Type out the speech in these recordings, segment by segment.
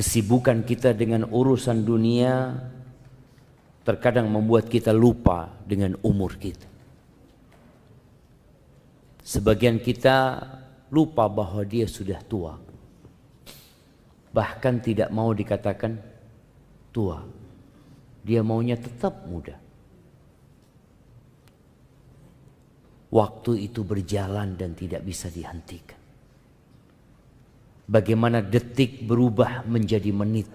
Kesibukan kita dengan urusan dunia terkadang membuat kita lupa dengan umur kita. Sebagian kita lupa bahwa dia sudah tua. Bahkan tidak mau dikatakan tua. Dia maunya tetap muda. Waktu itu berjalan dan tidak bisa dihentikan. Bagaimana detik berubah menjadi menit.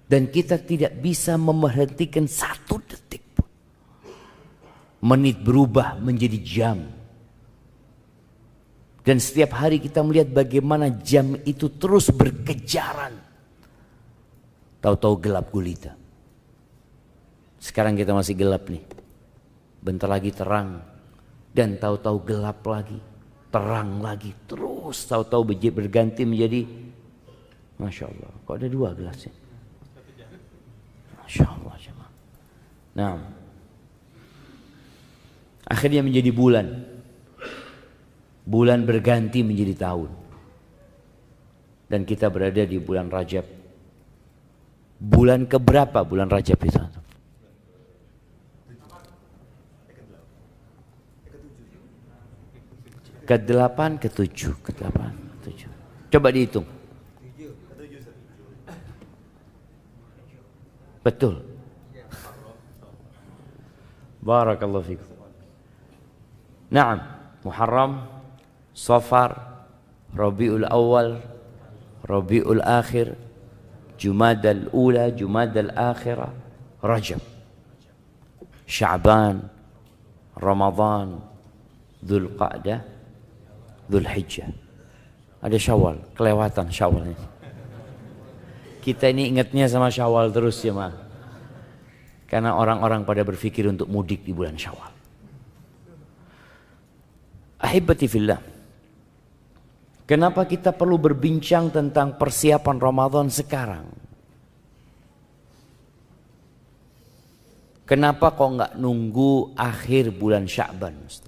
Dan kita tidak bisa memberhentikan satu detik pun. Menit berubah menjadi jam. Dan setiap hari kita melihat bagaimana jam itu terus berkejaran. Tahu-tahu gelap gulita. Sekarang kita masih gelap nih. Bentar lagi terang. Dan tahu-tahu gelap lagi. Terang lagi. Terus tahu-tahu berganti menjadi. Masya Allah. Kok ada 2 gelasnya? Masya Allah. Nah. Akhirnya menjadi bulan. Bulan berganti menjadi tahun. Dan kita berada di bulan Rajab. Bulan keberapa bulan Rajab itu? Ke-8, ke-7, ke-8, ke-7. Coba dihitung. Betul. Barakallahu fikum. Naam, Muharram, Safar, Rabiul Awal, Rabiul Akhir, Jumadal Ula, Jumadal Akhirah, Rajab, Sya'ban, Ramadan, Dzulqa'dah, Dzulhijjah. Ada Syawal, kelewatan Syawal ini. Kita ini ingatnya sama Syawal terus ya ma. Karena orang-orang pada berpikir untuk mudik di bulan Syawal. Ahibati fillah. Kenapa kita perlu berbincang tentang persiapan Ramadan sekarang? Kenapa kok nggak nunggu akhir bulan Sya'ban?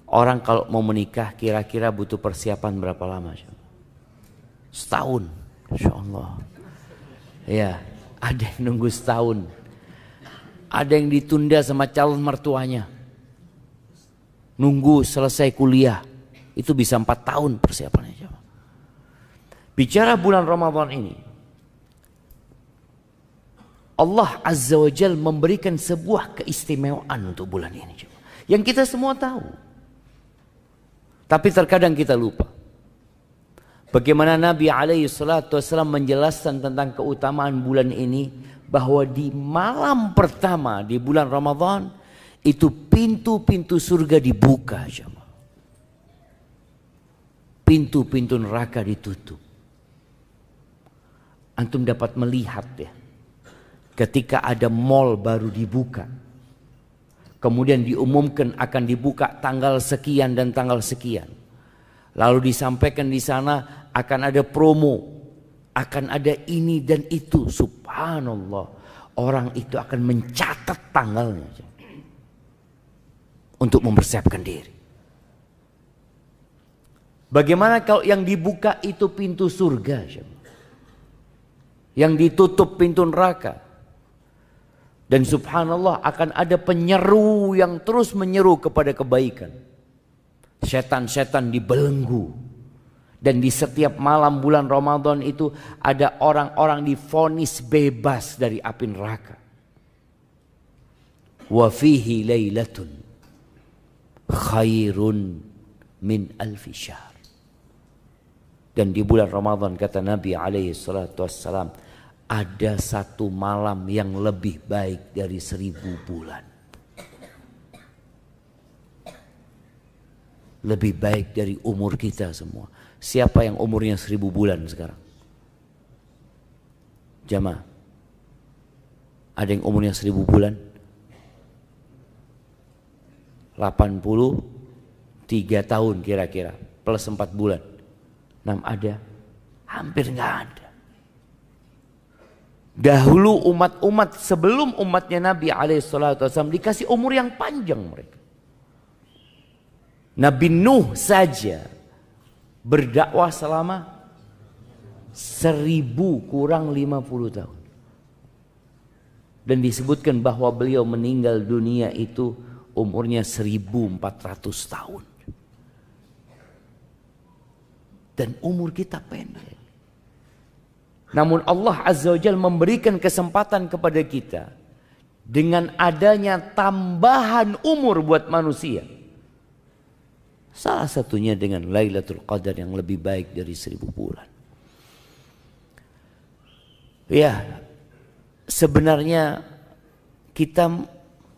Orang kalau mau menikah kira-kira butuh persiapan berapa lama? Setahun, Insya Allah. Ya, ada yang nunggu setahun. Ada yang ditunda sama calon mertuanya. Nunggu selesai kuliah. Itu bisa 4 tahun persiapannya. Bicara bulan Ramadan ini. Allah Azza wa Jal memberikan sebuah keistimewaan untuk bulan ini. Yang kita semua tahu. Tapi terkadang kita lupa. Bagaimana Nabi SAW menjelaskan tentang keutamaan bulan ini. Bahwa di malam pertama di bulan Ramadan. Itu pintu-pintu surga dibuka. Pintu-pintu neraka ditutup. Antum dapat melihat ya. Ketika ada mall baru dibuka. Kemudian diumumkan akan dibuka tanggal sekian dan tanggal sekian. Lalu disampaikan di sana akan ada promo. Akan ada ini dan itu. Subhanallah. Orang itu akan mencatat tanggalnya. Untuk mempersiapkan diri. Bagaimana kalau yang dibuka itu pintu surga? Yang ditutup pintu neraka. Dan subhanallah akan ada penyeru yang terus menyeru kepada kebaikan. Setan-setan dibelenggu. Dan di setiap malam bulan Ramadan itu ada orang-orang divonis bebas dari api neraka. Wa fihi lailatun khairun min alfi syahr. Dan di bulan Ramadan kata Nabi SAW ada satu malam yang lebih baik dari 1000 bulan. Lebih baik dari umur kita semua. Siapa yang umurnya 1000 bulan sekarang? Jamaah. Ada yang umurnya 1000 bulan? 83 tahun kira-kira. Plus 4 bulan. 6 ada? Hampir nggak ada. Dahulu umat-umat sebelum umatnya Nabi SAW dikasih umur yang panjang mereka. Nabi Nuh saja berdakwah selama 1000 kurang 50 tahun. Dan disebutkan bahwa beliau meninggal dunia itu umurnya 1400 tahun. Dan umur kita pendek. Namun Allah Azza wa Jalla memberikan kesempatan kepada kita dengan adanya tambahan umur buat manusia. Salah satunya dengan Lailatul Qadar yang lebih baik dari 1000 bulan. Ya, sebenarnya kita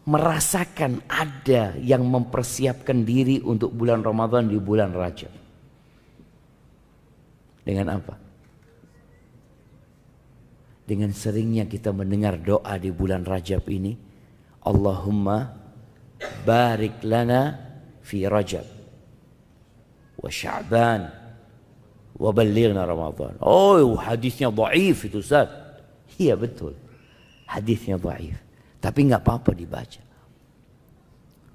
merasakan ada yang mempersiapkan diri untuk bulan Ramadan di bulan Rajab. Dengan apa? Dengan seringnya kita mendengar doa di bulan Rajab ini, Allahumma barik lana fi Rajab wa Sya'ban wa ballighna Ramadan. Oh, hadisnya dhaif itu, Ustaz. Iya betul. Hadisnya dhaif. Tapi enggak apa-apa dibaca.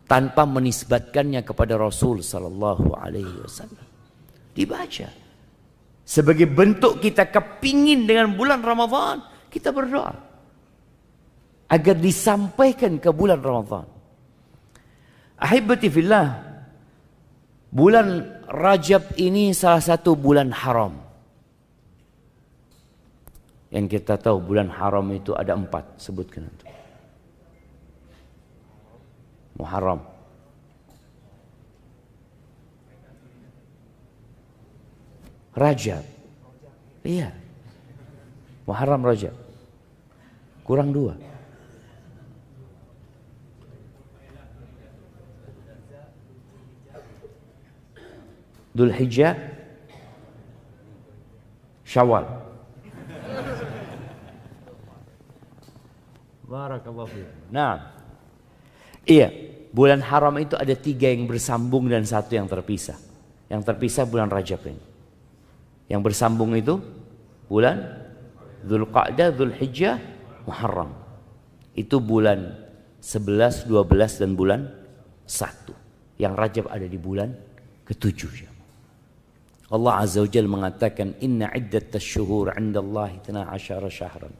Tanpa menisbatkannya kepada Rasul sallallahu alaihi wasallam. Dibaca. Sebagai bentuk kita kepingin dengan bulan Ramadan, kita berdoa agar disampaikan ke bulan Ramadan. Ahibati fillah, bulan Rajab ini salah satu bulan haram. Yang kita tahu bulan haram itu ada 4, sebutkan itu. Muharram, Rajab, iya, Muharram, Rajab, kurang 2. Dzulhijjah, Syawal. Barakallahu fiik. Nah, iya, bulan haram itu ada 3 yang bersambung dan 1 yang terpisah. Yang terpisah bulan Rajab ini. Yang bersambung itu bulan Dzulqa'dah, Dzulhijjah, Muharram. Itu bulan 11, 12 dan bulan 1. Yang Rajab ada di bulan ke-7. Allah Azza wa Jalla mengatakan inna iddatash syuhur 'indallahi 12 syahran.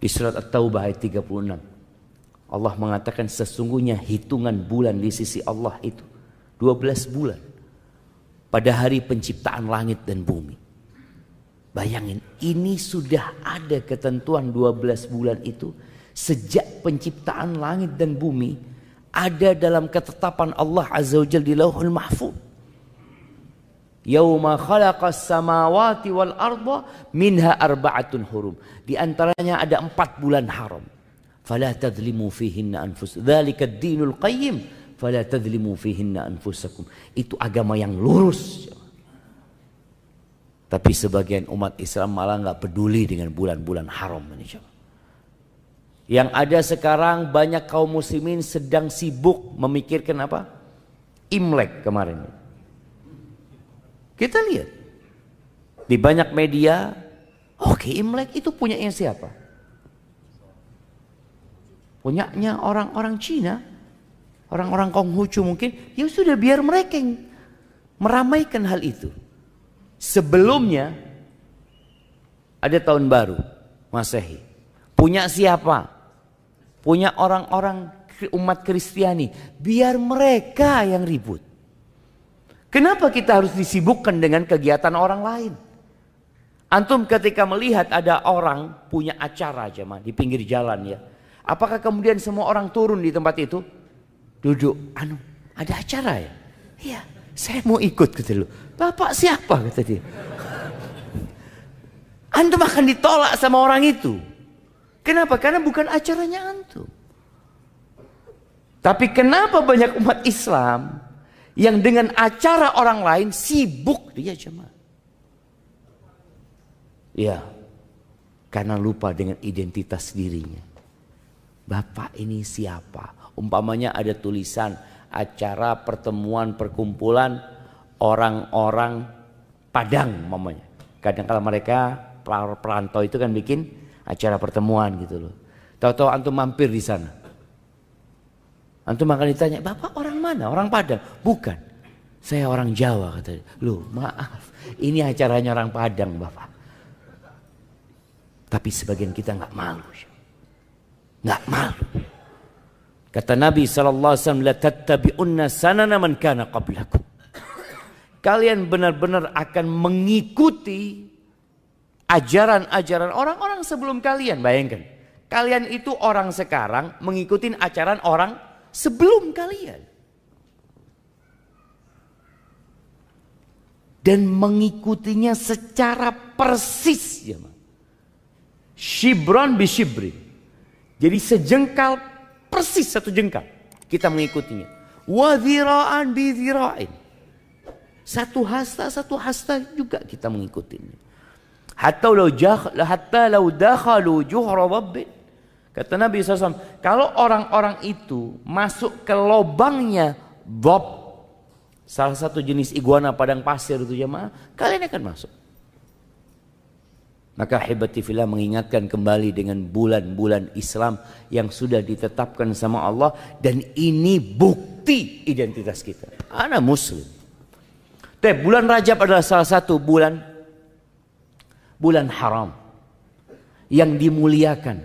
Di surat At-Taubah ayat 36. Allah mengatakan sesungguhnya hitungan bulan di sisi Allah itu 12 bulan. Pada hari penciptaan langit dan bumi. Bayangin, ini sudah ada ketentuan 12 bulan itu sejak penciptaan langit dan bumi, ada dalam ketetapan Allah Azza wa Jalla di Lauhul Mahfuz. Yauma khalaqas samawati wal arda minha arba'atun hurum. Di antaranya ada 4 bulan haram. Fala tadhlimu fihinna anfusakum. Dzalika ad-dinul qayyim. Fala tadhlimu fihinna anfusakum. Itu agama yang lurus. Tapi sebagian umat Islam malah nggak peduli dengan bulan-bulan haram ini. Yang ada sekarang banyak kaum muslimin sedang sibuk memikirkan apa? Imlek kemarin. Kita lihat di banyak media, oke, Imlek itu punyanya siapa? Punyanya orang-orang Cina. Orang-orang Konghucu mungkin, ya sudah biar mereka yang meramaikan hal itu. Sebelumnya ada tahun baru Masehi. Punya siapa? Punya orang-orang umat Kristiani. Biar mereka yang ribut. Kenapa kita harus disibukkan dengan kegiatan orang lain? Antum ketika melihat ada orang punya acara jemaah di pinggir jalan ya. Apakah kemudian semua orang turun di tempat itu? Duduk, ada acara ya? Iya, saya mau ikut kata lu. Bapak siapa kata dia. Antum akan ditolak sama orang itu. Kenapa? Karena bukan acaranya antum. Tapi kenapa banyak umat Islam yang dengan acara orang lain sibuk dia jemaah? Ya, karena lupa dengan identitas dirinya. Bapak ini siapa? Umpamanya ada tulisan acara pertemuan perkumpulan orang-orang Padang umpamanya. Kadang-kala mereka perantau itu kan bikin acara pertemuan gitu loh. Tahu-tahu antum mampir di sana. Antum akan ditanya, Bapak orang mana? Orang Padang? Bukan. Saya orang Jawa, kata dia. Loh, maaf. Ini acaranya orang Padang, Bapak. Tapi sebagian kita nggak malu. Nggak malu. Kata Nabi SAW, la tattabi'unna sanana man kana qablakum. Kalian benar-benar akan mengikuti ajaran-ajaran orang-orang sebelum kalian. Bayangkan, kalian itu orang sekarang mengikuti ajaran orang sebelum kalian. Dan mengikutinya secara persis. Ya, shibron bi shibrin. Jadi sejengkal persis satu jengkal kita mengikutinya. Wa dhira'an bi dhira'in. Satu hasta juga kita mengikutinya. Hatta law dakhalu juhra rabbin. Kata Nabi SAW, kalau orang-orang itu masuk ke lubangnya dhab, salah satu jenis iguana padang pasir itu jemaah, kalian akan masuk. Maka hibati fillah mengingatkan kembali dengan bulan-bulan Islam yang sudah ditetapkan sama Allah, dan ini bukti identitas kita. Ana muslim. Bulan Rajab adalah salah satu bulan haram yang dimuliakan,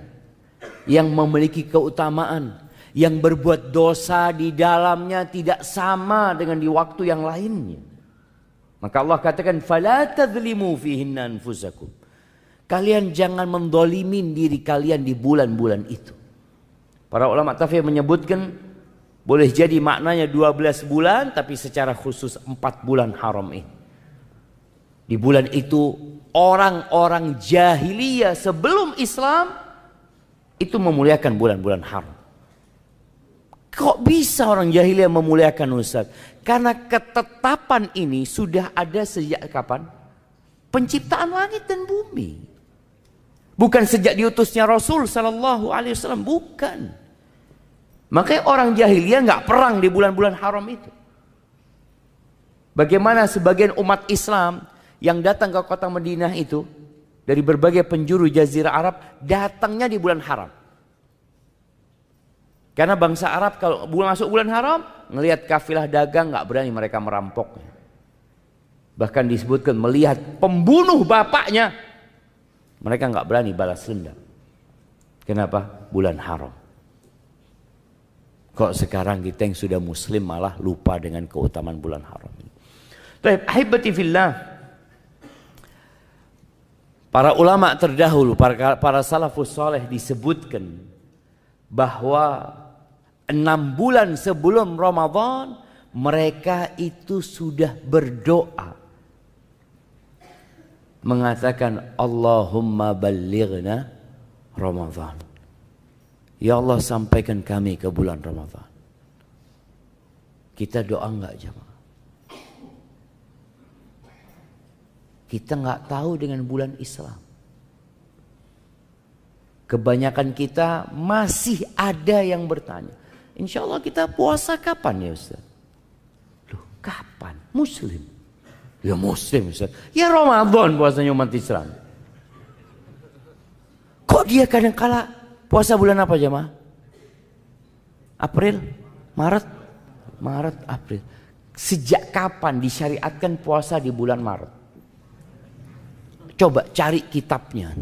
yang memiliki keutamaan, yang berbuat dosa di dalamnya tidak sama dengan di waktu yang lainnya. Maka Allah katakan, fala tadzlimu fihinna anfusakum. Kalian jangan mendolimin diri kalian di bulan-bulan itu. Para ulama tafsir menyebutkan boleh jadi maknanya 12 bulan, tapi secara khusus 4 bulan haram ini. Di bulan itu orang-orang jahiliyah sebelum Islam itu memuliakan bulan-bulan haram. Kok bisa orang jahiliyah memuliakan, Ustaz? Karena ketetapan ini sudah ada sejak kapan? Penciptaan langit dan bumi. Bukan sejak diutusnya Rasul Sallallahu Alaihi Wasallam, bukan. Makanya orang jahiliyah nggak perang di bulan-bulan haram itu. Bagaimana sebagian umat Islam yang datang ke kota Madinah itu dari berbagai penjuru Jazirah Arab, datangnya di bulan haram. Karena bangsa Arab kalau masuk bulan haram, ngelihat kafilah dagang nggak berani mereka merampoknya. Bahkan disebutkan melihat pembunuh bapaknya, mereka nggak berani balas dendam. Kenapa? Bulan haram. Kok sekarang kita yang sudah muslim malah lupa dengan keutamaan bulan haram ini. Ahibati fillah. Para ulama terdahulu, para salafus saleh disebutkan bahwa 6 bulan sebelum Ramadan mereka itu sudah berdoa mengatakan, Allahumma ballighna Ramadan. Ya Allah, sampaikan kami ke bulan Ramadan. Kita doa enggak jemaah? Kita enggak tahu dengan bulan Islam. Kebanyakan kita masih ada yang bertanya, insya Allah kita puasa kapan ya Ustaz? Loh, kapan? Muslim. Ya Muslim Ustaz. Ya Ramadan puasanya umat Islam. Kok dia kadang-kala puasa bulan apa jemaah? April? Maret, April. Sejak kapan disyariatkan puasa di bulan Maret? Coba cari kitabnya.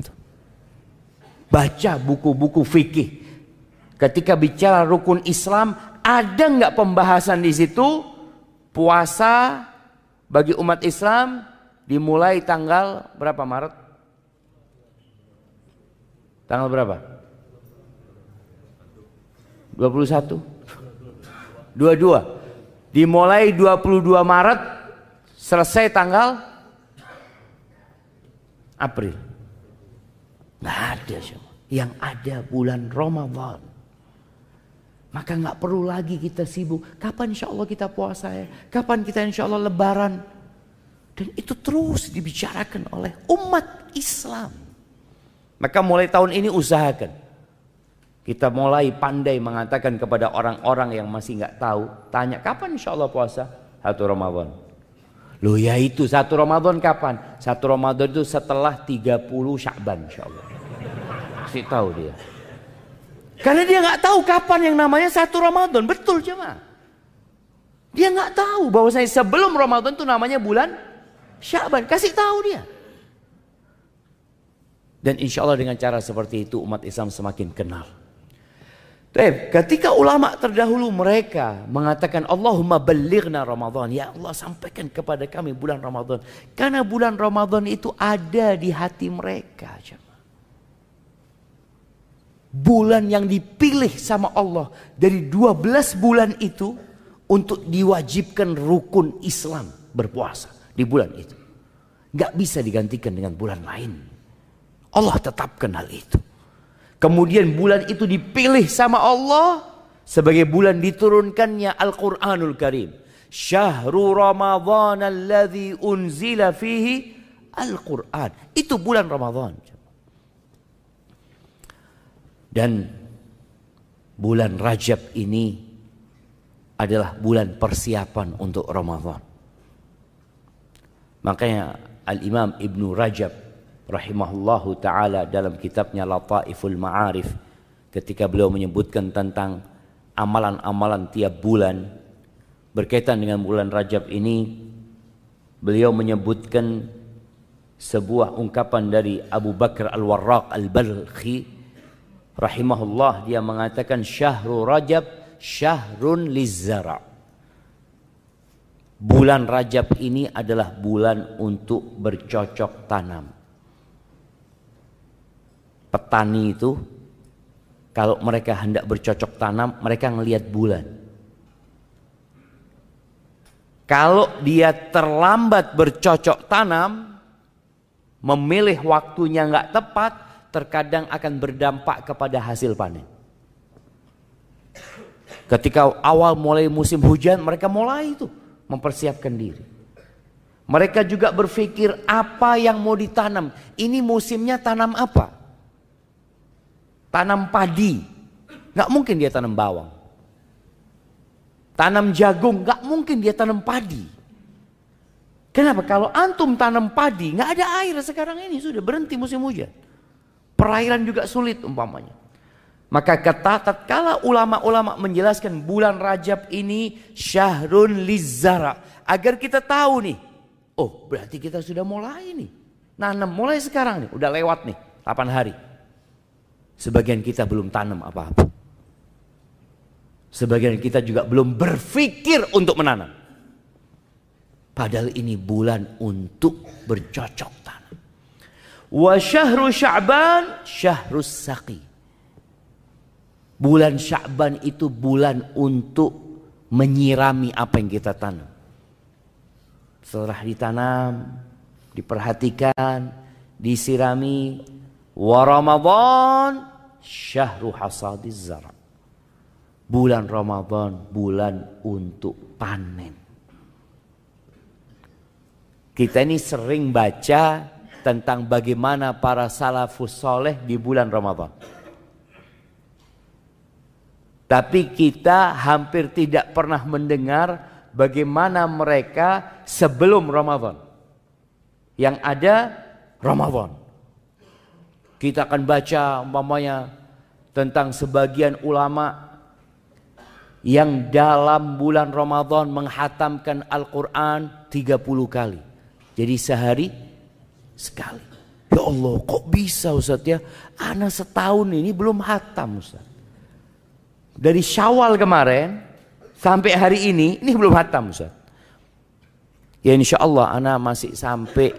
Baca buku-buku fikih. Ketika bicara rukun Islam, ada nggak pembahasan di situ puasa bagi umat Islam dimulai tanggal berapa Maret? Tanggal berapa? 21? 22. Dimulai 22 Maret, selesai tanggal April. Nggak ada semua. Yang ada bulan Ramadan. Maka nggak perlu lagi kita sibuk. Kapan insya Allah kita puasa ya? Kapan kita insya Allah lebaran? Dan itu terus dibicarakan oleh umat Islam. Maka mulai tahun ini usahakan. Kita mulai pandai mengatakan kepada orang-orang yang masih nggak tahu. Tanya, kapan insya Allah puasa? 1 Ramadan. Loh ya itu 1 Ramadan kapan? 1 Ramadan itu setelah 30 Sya'ban insya Allah. Kasih tahu dia. Karena dia nggak tahu kapan yang namanya 1 Ramadan. Betul jemaah. Dia nggak tahu bahwasanya sebelum Ramadan itu namanya bulan Sya'ban. Kasih tahu dia. Dan insya Allah dengan cara seperti itu umat Islam semakin kenal. Ketika ulama terdahulu mereka mengatakan Allahumma ballighna Ramadan. Ya Allah, sampaikan kepada kami bulan Ramadan. Karena bulan Ramadan itu ada di hati mereka. Bulan yang dipilih sama Allah dari 12 bulan itu untuk diwajibkan rukun Islam berpuasa di bulan itu. Gak bisa digantikan dengan bulan lain. Allah tetapkan hal itu. Kemudian bulan itu dipilih sama Allah sebagai bulan diturunkannya Al-Quranul Karim. Syahrul Ramadhan alladhi unzila fihi Al-Quran. Itu bulan Ramadan. Dan bulan Rajab ini adalah bulan persiapan untuk Ramadan. Makanya Al-Imam Ibnu Rajab rahimahullahu ta'ala dalam kitabnya Lataiful Ma'arif, ketika beliau menyebutkan tentang amalan-amalan tiap bulan berkaitan dengan bulan Rajab ini, beliau menyebutkan sebuah ungkapan dari Abu Bakar Al-Warraq Al-Balkhi rahimahullah. Dia mengatakan Syahrul Rajab syahrun lizzara'. Bulan Rajab ini adalah bulan untuk bercocok tanam. Petani itu kalau mereka hendak bercocok tanam, mereka ngelihat bulan. Kalau dia terlambat bercocok tanam, memilih waktunya nggak tepat, terkadang akan berdampak kepada hasil panen. Ketika awal mulai musim hujan, mereka mulai itu mempersiapkan diri. Mereka juga berpikir apa yang mau ditanam. Ini musimnya tanam apa? Tanam padi, nggak mungkin dia tanam bawang. Tanam jagung, nggak mungkin dia tanam padi. Kenapa? Kalau antum tanam padi, nggak ada air sekarang ini, sudah berhenti musim hujan. Perairan juga sulit umpamanya. Maka tatkala ulama-ulama menjelaskan bulan Rajab ini syahrun lizzara, agar kita tahu nih, oh berarti kita sudah mulai nih nanam, mulai sekarang nih, udah lewat nih 8 hari. Sebagian kita belum tanam apa-apa. Sebagian kita juga belum berpikir untuk menanam. Padahal ini bulan untuk bercocok tanam. Wa syahru Sya'ban syahrus saqi. Bulan Sya'ban itu bulan untuk menyirami apa yang kita tanam. Setelah ditanam, diperhatikan, disirami. Wa Ramadan syahru hasadiz zara'. Bulan Ramadan bulan untuk panen. Kita ini sering baca tentang bagaimana para salafus soleh di bulan Ramadan. Tapi kita hampir tidak pernah mendengar bagaimana mereka sebelum Ramadan. Yang ada Ramadan. Kita akan baca umpamanya tentang sebagian ulama yang dalam bulan Ramadan menghatamkan Al-Quran 30 kali. Jadi sehari sekali. Ya Allah, kok bisa Ustaz ya? Ana setahun ini belum hatam Ustaz. Dari Syawal kemarin sampai hari ini belum hatam Ustaz. Ya insya Allah ana masih sampai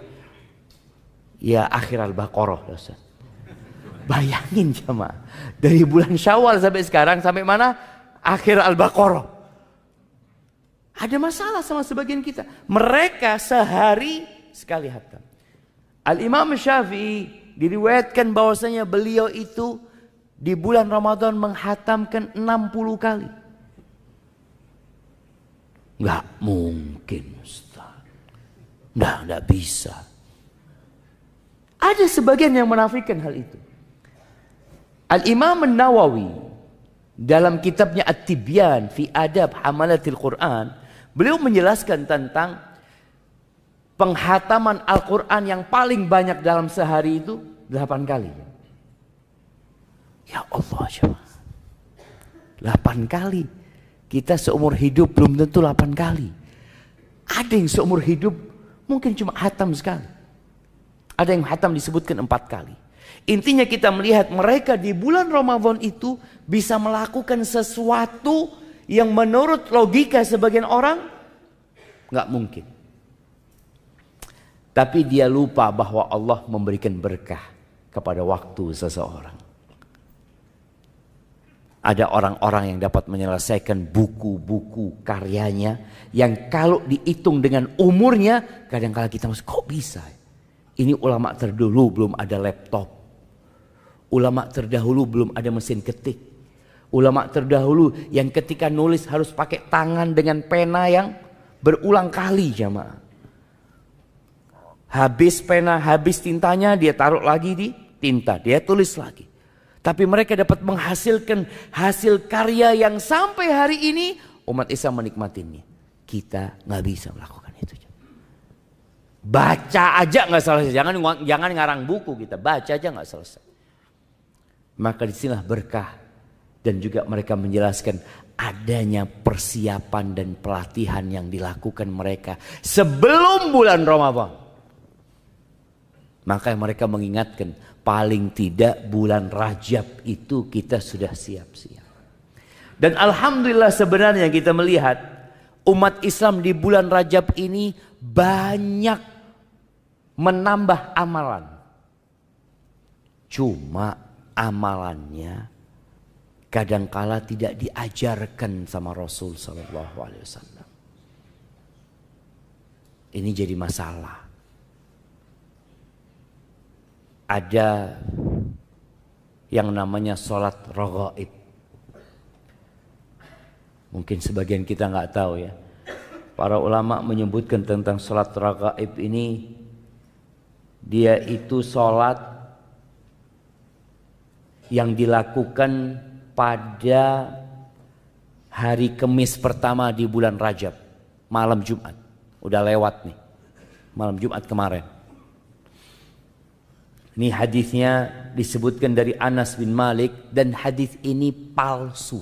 ya akhir Al-Baqarah Ustaz. Bayangin jemaah, dari bulan Syawal sampai sekarang sampai mana? Akhir Al-Baqarah. Ada masalah sama sebagian kita. Mereka sehari sekali hatam. Al-Imam Syafi'i diriwayatkan bahwasanya beliau itu di bulan Ramadan menghatamkan 60 kali. Nggak mungkin Ustaz. Nggak bisa. Ada sebagian yang menafikan hal itu. Al-Imam An-Nawawi dalam kitabnya At-Tibyan fi Adab Hamalatil Quran, beliau menjelaskan tentang penghataman Al-Quran yang paling banyak dalam sehari itu 8 kali. Ya Allah, jemaah. 8 kali. Kita seumur hidup belum tentu 8 kali. Ada yang seumur hidup mungkin cuma hatam sekali. Ada yang hatam disebutkan 4 kali. Intinya kita melihat mereka di bulan Ramadan itu bisa melakukan sesuatu yang menurut logika sebagian orang nggak mungkin. Tapi dia lupa bahwa Allah memberikan berkah kepada waktu seseorang. Ada orang-orang yang dapat menyelesaikan buku-buku karyanya yang kalau dihitung dengan umurnya kadang-kala kita masuk, kok bisa? Ini ulama terdahulu belum ada laptop. Ulama terdahulu belum ada mesin ketik. Ulama terdahulu yang ketika nulis harus pakai tangan dengan pena yang berulang kali, jamaah. Habis pena, habis tintanya dia taruh lagi di tinta, dia tulis lagi. Tapi mereka dapat menghasilkan hasil karya yang sampai hari ini umat Islam menikmatinya. Kita nggak bisa melakukan itu. Baca aja nggak selesai. Jangan ngarang buku kita. Baca aja nggak selesai. Maka disinilah berkah. Dan juga mereka menjelaskan adanya persiapan dan pelatihan yang dilakukan mereka sebelum bulan Ramadan. Maka mereka mengingatkan, paling tidak bulan Rajab itu kita sudah siap-siap. Dan alhamdulillah sebenarnya kita melihat umat Islam di bulan Rajab ini banyak menambah amalan. Cuma amalannya kadangkala tidak diajarkan sama Rasul Sallallahu Alaihi Wasallam. Ini jadi masalah. Ada yang namanya sholat raghaib. Mungkin sebagian kita nggak tahu ya. Para ulama menyebutkan tentang sholat raghaib ini, dia itu sholat yang dilakukan pada hari Kamis pertama di bulan Rajab, malam Jumat. Udah lewat nih, malam Jumat kemarin. Ini hadisnya disebutkan dari Anas bin Malik dan hadis ini palsu.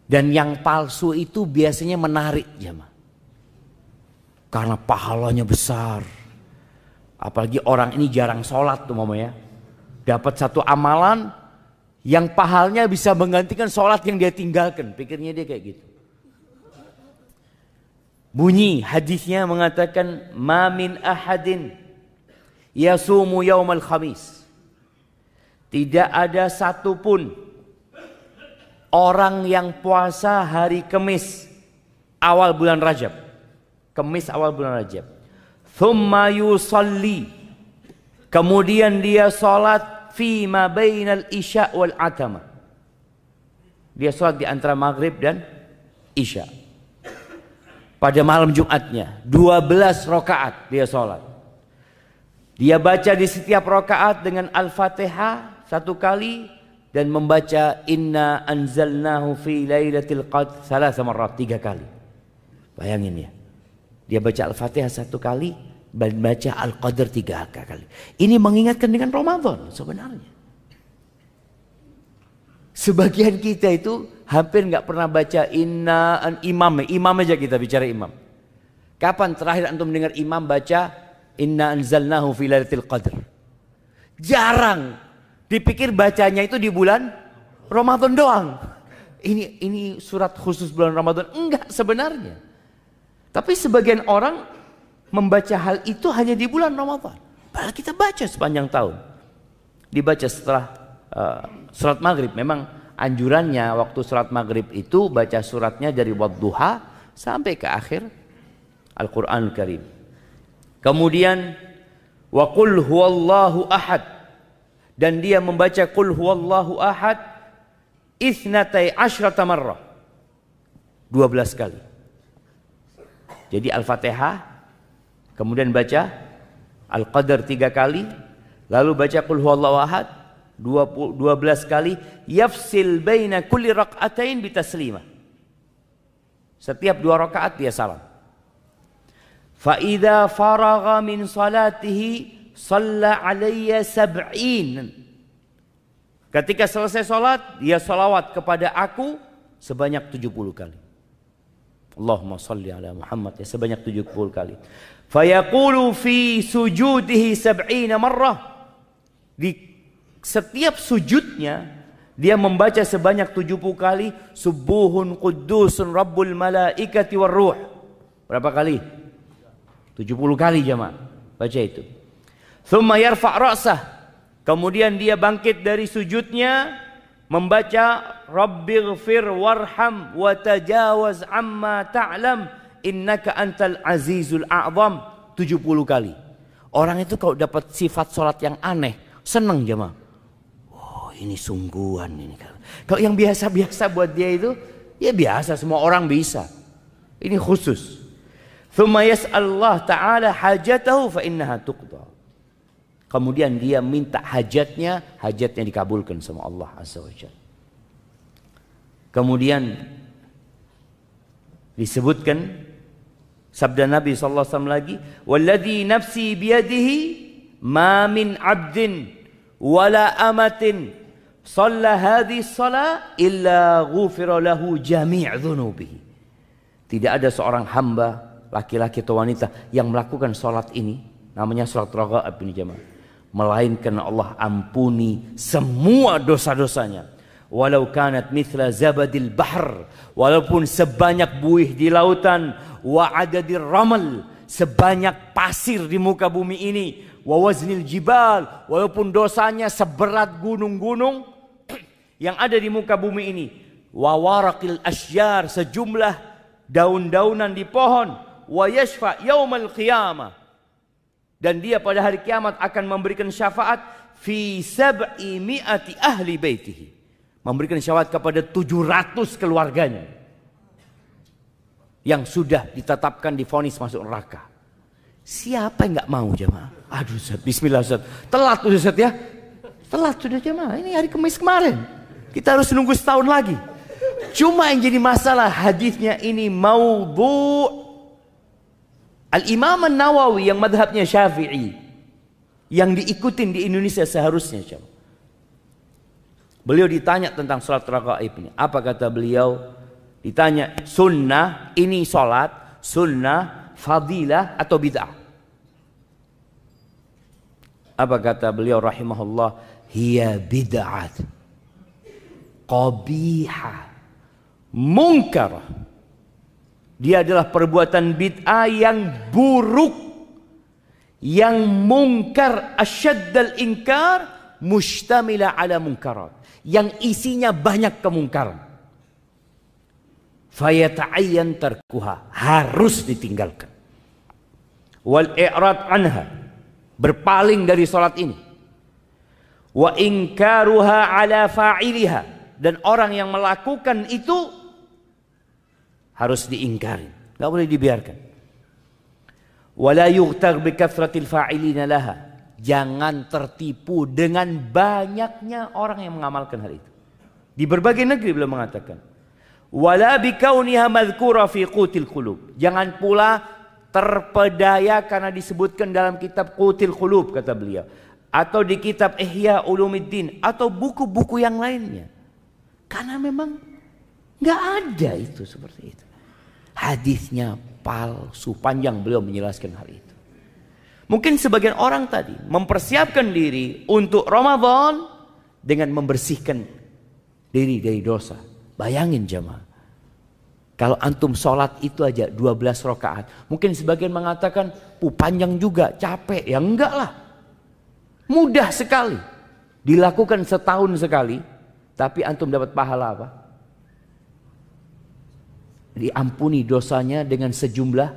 Dan yang palsu itu biasanya menarik jemaah. Karena pahalanya besar. Apalagi orang ini jarang sholat tuh mamanya. Dapat satu amalan yang pahalnya bisa menggantikan sholat yang dia tinggalkan. Pikirnya dia kayak gitu. Bunyi hadisnya mengatakan, ma min ahadin yasumu yaumal khamis. Tidak ada satupun orang yang puasa hari Kamis awal bulan Rajab. Kamis awal bulan Rajab. Thumma yusalli. Kemudian dia salat fi ma bainal isya wal atama. Dia salat di antara maghrib dan isya. Pada malam Jumatnya 12 rakaat dia salat. Dia baca di setiap rakaat dengan Al-Fatihah 1 kali dan membaca inna anzalnahu fi lailatul qadr 3 kali. Bayangin ya. Dia baca Al-Fatihah 1 kali dan baca Al-Qadr 3 kali. Ini mengingatkan dengan Ramadan sebenarnya. Sebagian kita itu hampir nggak pernah baca imam aja kita bicara imam. Kapan terakhir antum dengar imam baca inna anzalnahu fi lailatul qadr? Jarang. Dipikir bacanya itu di bulan Ramadan doang. Ini surat khusus bulan Ramadan. Enggak sebenarnya. Tapi sebagian orang membaca hal itu hanya di bulan Ramadan. Padahal kita baca sepanjang tahun. Dibaca setelah surat maghrib. Memang anjurannya waktu surat maghrib itu baca suratnya dari wadduha sampai ke akhir Al-Quranul Karim. Kemudian wa qul huwallahu ahad, dan dia membaca qul huwallahu ahad 12 marrah, 12 kali. Jadi Al-Fatihah, kemudian baca Al-Qadr 3 kali, lalu baca qul huwallahu ahad 12 kali, yafsil baina kulli rak'atain bitaslimah. Setiap 2 rakaat dia salam. فَإِذَا فَرَغَ مِنْ صَلَاتِهِ صَلَّى عَلَيَّ 70. Ketika selesai sholat, dia sholawat kepada aku sebanyak 70 kali. Allahumma salli ala Muhammad, ya, sebanyak 70 kali. Fayaqulu fi sujudihi 70 marrah. Di setiap sujudnya dia membaca sebanyak 70 kali subuhun quddusun rabbul malaikati warruh. Berapa kali? 70 kali jemaah. Baca itu. Thumma yarfa' ra'sah. Kemudian dia bangkit dari sujudnya membaca Rabbighfir warham wa tajawaz amma ta'lam innaka antal azizul a'zam 70 kali. Orang itu kalau dapat sifat sholat yang aneh, senang jemaah. Oh, ini sungguhan ini. Kalau yang biasa-biasa buat dia itu, ya biasa, semua orang bisa. Ini khusus. Thumma yas'alullah ta'ala hajatahu fa innaha tuqda. Kemudian dia minta hajatnya dikabulkan sama Allah Azza wa Jalla. Kemudian disebutkan sabda Nabi sallallahu alaihi wasallam lagi, "Walladzi nafsi biyadihi ma min 'abdin wala amatin shalla hadhihi shalah illa ghufira lahu jami' dhunubihi." Tidak ada seorang hamba laki-laki atau wanita yang melakukan salat ini, namanya salat raghaib ini jemaah, melainkan Allah ampuni semua dosa-dosanya. Walau kanat mithla zabadil bahr, walaupun sebanyak buih di lautan, wa adadir ramal, sebanyak pasir di muka bumi ini, wa waznil jibal, walaupun dosanya seberat gunung-gunung yang ada di muka bumi ini, wa waraqil asyjar, sejumlah daun-daunan di pohon, wa yashfa yaumal qiyamah, dan dia pada hari kiamat akan memberikan syafaat fi 700 ahli baitihi, memberikan syafaat kepada 700 keluarganya yang sudah ditetapkan divonis masuk neraka. Siapa yang nggak mau jemaah? Aduh Ustaz, bismillah Ustaz, telat tuh Ustaz ya, telat sudah jemaah, ini hari Kamis kemarin, kita harus nunggu setahun lagi. Cuma yang jadi masalah hadisnya ini maudhu'. Al-Imam An-Nawawi yang madhabnya Syafi'i, yang diikutin di Indonesia seharusnya, beliau ditanya tentang salat raghaib ini. Apa kata beliau? Ditanya, sunnah ini salat, sunnah, fadilah atau bid'ah? Apa kata beliau rahimahullah? Hiya bid'at qabihah munkarah. Dia adalah perbuatan bid'ah yang buruk, yang mungkar, asyaddal inkar, mustamila ala munkarat, yang isinya banyak kemungkaran. Fayata'ayyan tarkuha, harus ditinggalkan. Wal i'rad anha, berpaling dari salat ini. Wa inkaruha ala fa'iliha, dan orang yang melakukan itu harus diingkari, nggak boleh dibiarkan. Wala yughtar bi kathratil fa'ilina laha, jangan tertipu dengan banyaknya orang yang mengamalkan hal itu. Di berbagai negeri beliau mengatakan, wala bi kauniha madhkura fi qutil qulub, jangan pula terpedaya karena disebutkan dalam kitab Qutil Qulub kata beliau, atau di kitab Ihya Ulumuddin atau buku-buku yang lainnya, karena memang nggak ada itu seperti itu. Hadisnya palsu, panjang beliau menjelaskan hal itu. Mungkin sebagian orang tadi mempersiapkan diri untuk Ramadan dengan membersihkan diri dari dosa. Bayangin jemaah, kalau antum sholat itu aja 12 rakaat, mungkin sebagian mengatakan, panjang juga, capek. Ya enggak lah, mudah sekali, dilakukan setahun sekali, tapi antum dapat pahala apa? Diampuni dosanya dengan sejumlah,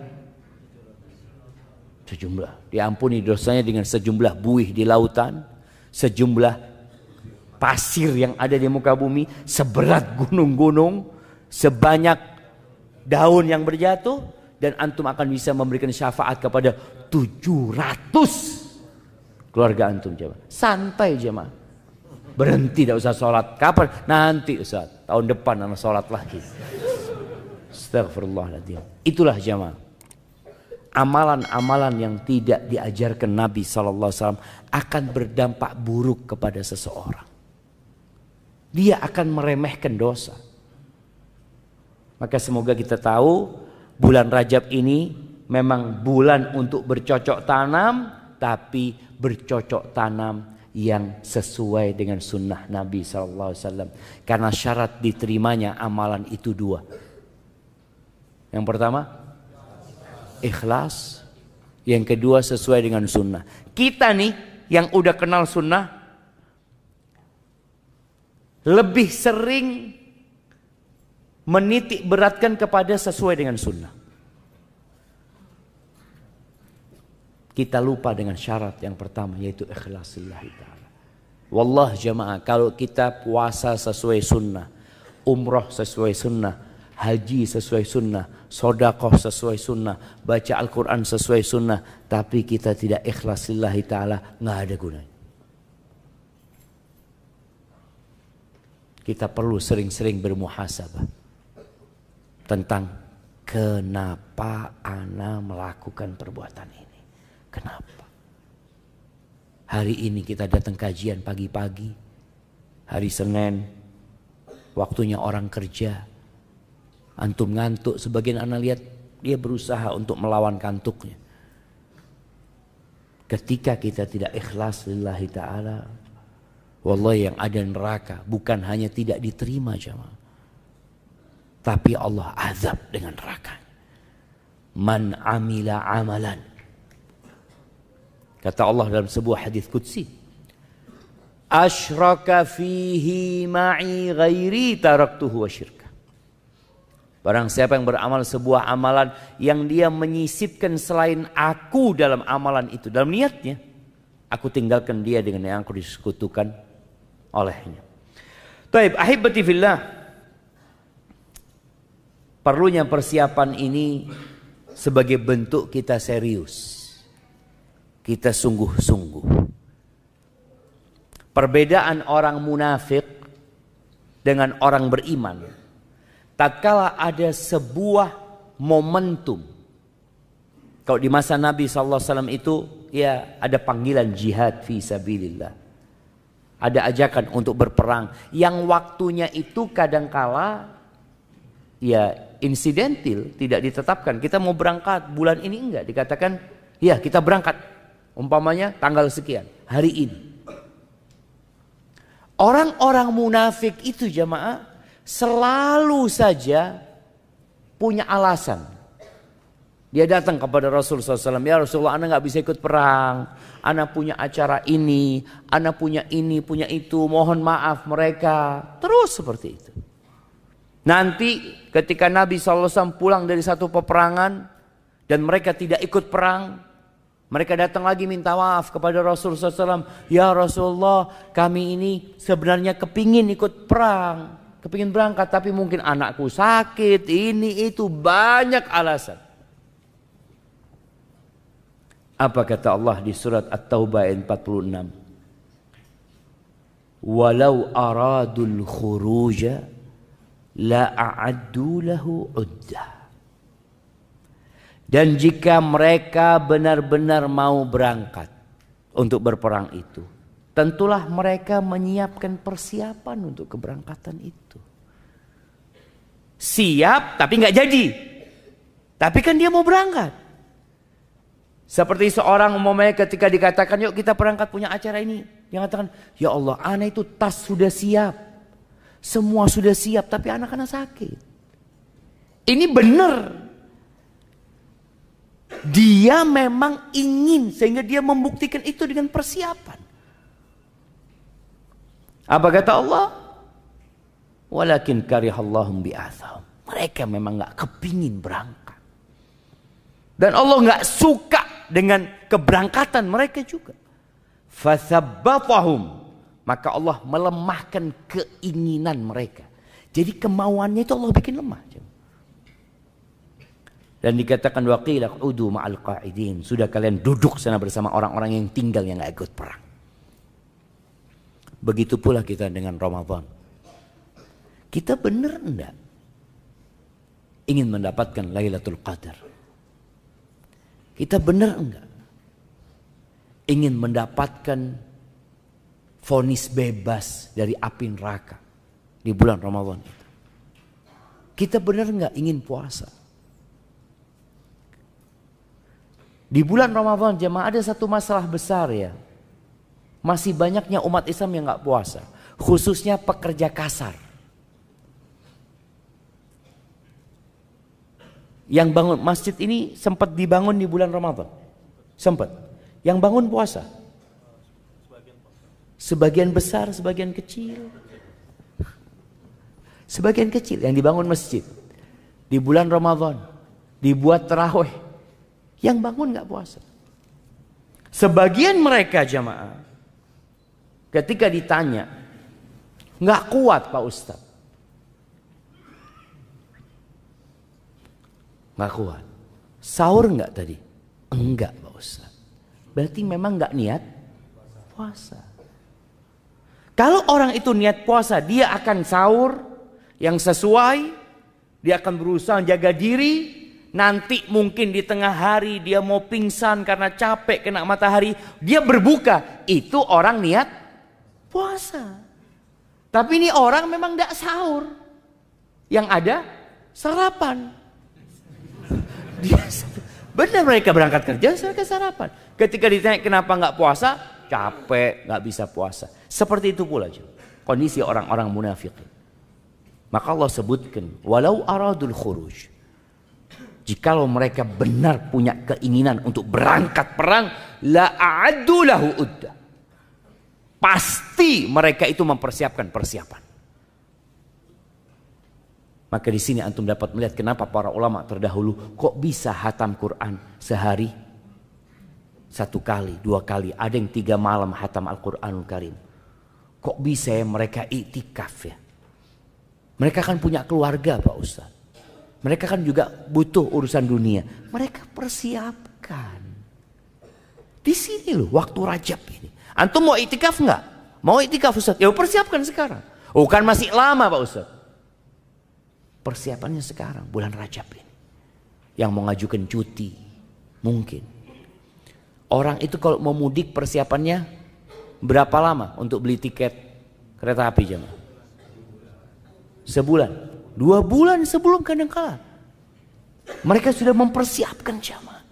diampuni dosanya dengan sejumlah buih di lautan, sejumlah pasir yang ada di muka bumi, seberat gunung-gunung, sebanyak daun yang berjatuh, dan antum akan bisa memberikan syafaat kepada 700 keluarga antum. Jemaah, santai jemaah, berhenti, tidak usah sholat. Kapan? Nanti Ustaz, tahun depan anak sholat lagi. Astagfirullahaladzim. Itulah jemaah, amalan-amalan yang tidak diajarkan Nabi SAW akan berdampak buruk kepada seseorang. dia akan meremehkan dosa. Maka semoga kita tahu bulan Rajab ini memang bulan untuk bercocok tanam, tapi bercocok tanam yang sesuai dengan sunnah Nabi SAW. Karena syarat diterimanya amalan itu dua. Yang pertama, ikhlas. Yang kedua, sesuai dengan sunnah. Kita nih yang udah kenal sunnah, lebih sering menitik beratkan kepada sesuai dengan sunnah. Kita lupa dengan syarat yang pertama, yaitu ikhlas lillahi ta'ala. Wallah jamaah, kalau kita puasa sesuai sunnah, umroh sesuai sunnah, haji sesuai sunnah, sodakoh sesuai sunnah, baca Al-Quran sesuai sunnah, tapi kita tidak ikhlas lillahi ta'ala, nggak ada gunanya. Kita perlu sering-sering bermuhasabah tentang kenapa ana melakukan perbuatan ini. Kenapa? Hari ini kita datang kajian pagi-pagi, hari Senin, waktunya orang kerja. Antum ngantuk, sebagian anak lihat dia berusaha untuk melawan kantuknya. Ketika kita tidak ikhlas lillahi ta'ala, wallahi yang ada neraka bukan hanya tidak diterima jamaah, tapi Allah azab dengan neraka. Man amila amalan, kata Allah dalam sebuah hadis qudsi, asyraka fihi ma'i ghairi taraktuhu wa syirka. Barang siapa yang beramal sebuah amalan yang dia menyisipkan selain aku dalam amalan itu, dalam niatnya, aku tinggalkan dia dengan yang aku disekutukan olehnya. Taib, ahibati fillah, perlunya persiapan ini sebagai bentuk kita serius, kita sungguh-sungguh. Perbedaan orang munafik dengan orang beriman, tatkala ada sebuah momentum. Kalau di masa Nabi SAW itu, ya ada panggilan jihad fi sabilillah, ada ajakan untuk berperang, yang waktunya itu kadangkala ya insidental, tidak ditetapkan. Kita mau berangkat bulan ini, enggak dikatakan ya kita berangkat, umpamanya tanggal sekian, hari ini. Orang-orang munafik itu jamaah selalu saja punya alasan. Dia datang kepada Rasulullah SAW, ya Rasulullah, ana nggak bisa ikut perang, ana punya acara ini, ana punya ini, punya itu, mohon maaf mereka. Terus seperti itu. Nanti ketika Nabi SAW pulang dari satu peperangan dan mereka tidak ikut perang, mereka datang lagi minta maaf kepada Rasulullah SAW. Ya Rasulullah, kami ini sebenarnya kepingin ikut perang, kepingin berangkat, tapi mungkin anakku sakit, ini itu, banyak alasan. Apa kata Allah di surat At-Taubah ayat 46? Walau aradul khuruja la a'addu lahu uddah. Dan jika mereka benar-benar mau berangkat untuk berperang itu, tentulah mereka menyiapkan persiapan untuk keberangkatan itu. Siap tapi nggak jadi. Tapi kan dia mau berangkat. Seperti seorang umumnya ketika dikatakan yuk kita berangkat punya acara ini, dia mengatakan ya Allah, anak itu tas sudah siap, semua sudah siap, tapi anak-anak sakit. Ini benar. Dia memang ingin, sehingga dia membuktikan itu dengan persiapan. Apa kata Allah? Walakin karihallahum bi'athahum. Mereka memang gak kepingin berangkat. Dan Allah gak suka dengan keberangkatan mereka juga. Fathabbatahum. Maka Allah melemahkan keinginan mereka. Jadi kemauannya itu Allah bikin lemah. Dan dikatakan waqila qudu ma'al qa'idin. Sudah kalian duduk sana bersama orang-orang yang tinggal, yang gak ikut perang. Begitu pula kita dengan Ramadan. Kita benar enggak ingin mendapatkan Lailatul Qadar? Kita benar enggak ingin mendapatkan vonis bebas dari api neraka? di bulan Ramadan. Kita benar nggak ingin puasa? Di bulan Ramadan jemaah ada satu masalah besar ya. Masih banyaknya umat Islam yang nggak puasa, khususnya pekerja kasar. Yang bangun masjid ini sempat dibangun di bulan Ramadan, sempat. Yang bangun puasa, sebagian besar, sebagian kecil. Sebagian kecil yang dibangun masjid di bulan Ramadan, dibuat tarawih, yang bangun nggak puasa. Sebagian mereka jamaah ketika ditanya nggak kuat Pak Ustadz, nggak kuat. Sahur nggak tadi? Enggak Pak Ustadz. Berarti memang nggak niat puasa. Kalau orang itu niat puasa, dia akan sahur yang sesuai, dia akan berusaha jaga diri. Nanti mungkin di tengah hari dia mau pingsan karena capek kena matahari, dia berbuka. Itu orang niat puasa. Tapi ini orang memang tidak sahur, yang ada sarapan. Benar, mereka berangkat kerja, mereka sarapan. Ketika ditanya kenapa nggak puasa, capek, nggak bisa puasa. Seperti itu pula kondisi orang-orang munafik. Maka Allah sebutkan, walau aradul khuruj. Jikalau mereka benar punya keinginan untuk berangkat perang, la a'addu lahu udda. Pasti mereka itu mempersiapkan persiapan. Maka di sini antum dapat melihat kenapa para ulama terdahulu kok bisa hatam Quran sehari 1 kali, 2 kali, ada yang 3 malam hatam Al-Quranul Karim. Kok bisa ya mereka iktikaf ya? Mereka kan punya keluarga Pak Ustaz. Mereka kan juga butuh urusan dunia. Mereka persiapkan. Di sini loh waktu Rajab ini. Antum mau iktikaf nggak? Mau iktikaf Ustaz? Ya persiapkan sekarang. Oh kan masih lama Pak Ustaz. Persiapannya sekarang bulan Rajab ini. Yang mau ngajukan cuti. Mungkin. Orang itu kalau mau mudik persiapannya berapa lama untuk beli tiket kereta api jemaah? Sebulan, 2 bulan sebelum kadangkala mereka sudah mempersiapkan jamaah.